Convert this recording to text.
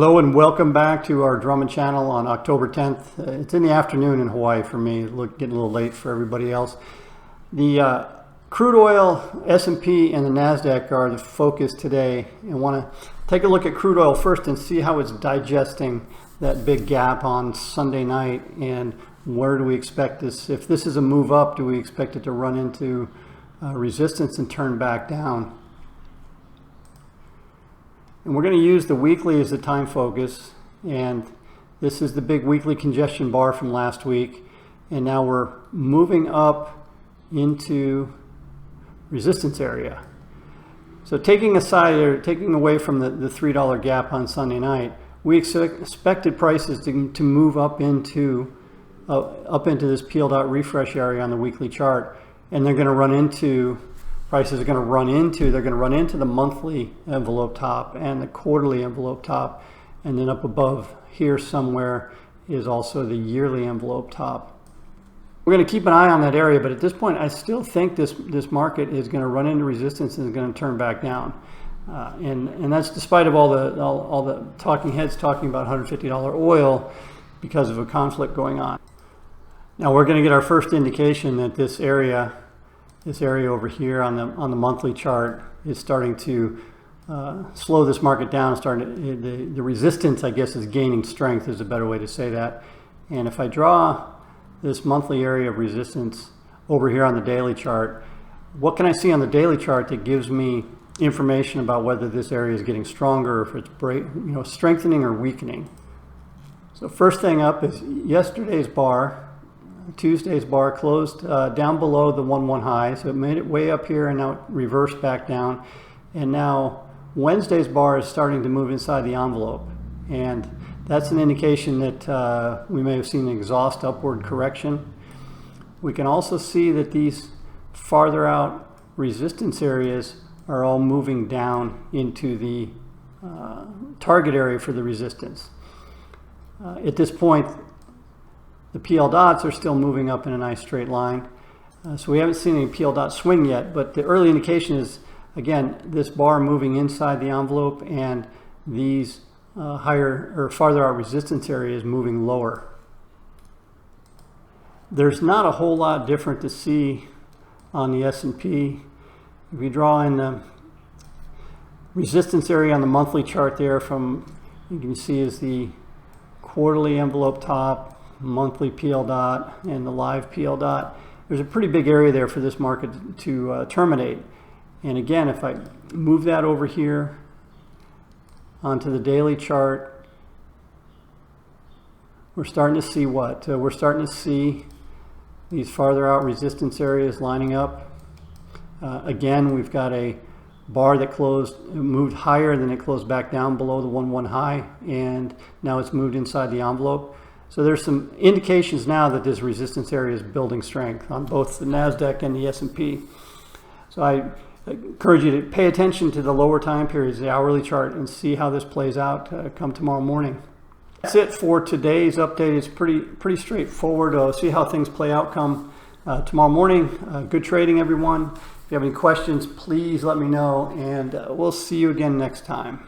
Hello and welcome back to our Drummond channel on October 10th. It's in the afternoon in Hawaii for me, getting a little late for everybody else. The crude oil, S&P, and the Nasdaq are the focus today. I want to take a look at crude oil first and see how it's digesting that big gap on Sunday night, and where do we expect this. If this is a move up, do we expect it to run into resistance and turn back down? And we're going to use the weekly as the time focus, and this is the big weekly congestion bar from last week, and now we're moving up into resistance area. So taking away from the $3 gap on Sunday night, we expected prices to move up into this peeled out refresh area on the weekly chart, and they're going to run into they're going to run into the monthly envelope top and the quarterly envelope top, and then up above here somewhere is also the yearly envelope top. We're going to keep an eye on that area, but at this point I still think this market is going to run into resistance and is going to turn back down, and that's despite of all the talking heads talking about $150 oil because of a conflict going on. Now we're going to get our first indication that this area over here on the monthly chart is starting to slow this market down. The resistance, I guess, is gaining strength, is a better way to say that. And if I draw this monthly area of resistance over here on the daily chart, what can I see on the daily chart that gives me information about whether this area is getting stronger, or if it's strengthening or weakening? So first thing up is yesterday's bar. Tuesday's bar closed down below the 1-1 high, so it made it way up here and now it reversed back down. And now Wednesday's bar is starting to move inside the envelope, and that's an indication that we may have seen an exhaust upward correction. We can also see that these farther out resistance areas are all moving down into the target area for the resistance. At this point, the PL dots are still moving up in a nice straight line. So we haven't seen any PL dot swing yet, but the early indication is, again, this bar moving inside the envelope and these higher or farther out resistance areas moving lower. There's not a whole lot different to see on the S&P. If you draw in the resistance area on the monthly chart there, you can see is the quarterly envelope top, monthly PL dot, and the live PL dot. There's a pretty big area there for this market to terminate. And again, if I move that over here onto the daily chart, we're starting to see what? We're starting to see these farther out resistance areas lining up. Again, we've got a bar that moved higher, and then it closed back down below the 1-1 high, and now it's moved inside the envelope. So there's some indications now that this resistance area is building strength on both the Nasdaq and the S&P. So I encourage you to pay attention to the lower time periods, the hourly chart, and see how this plays out come tomorrow morning. That's it for today's update. It's pretty straightforward. See how things play out come tomorrow morning. Good trading, everyone. If you have any questions, please let me know, and we'll see you again next time.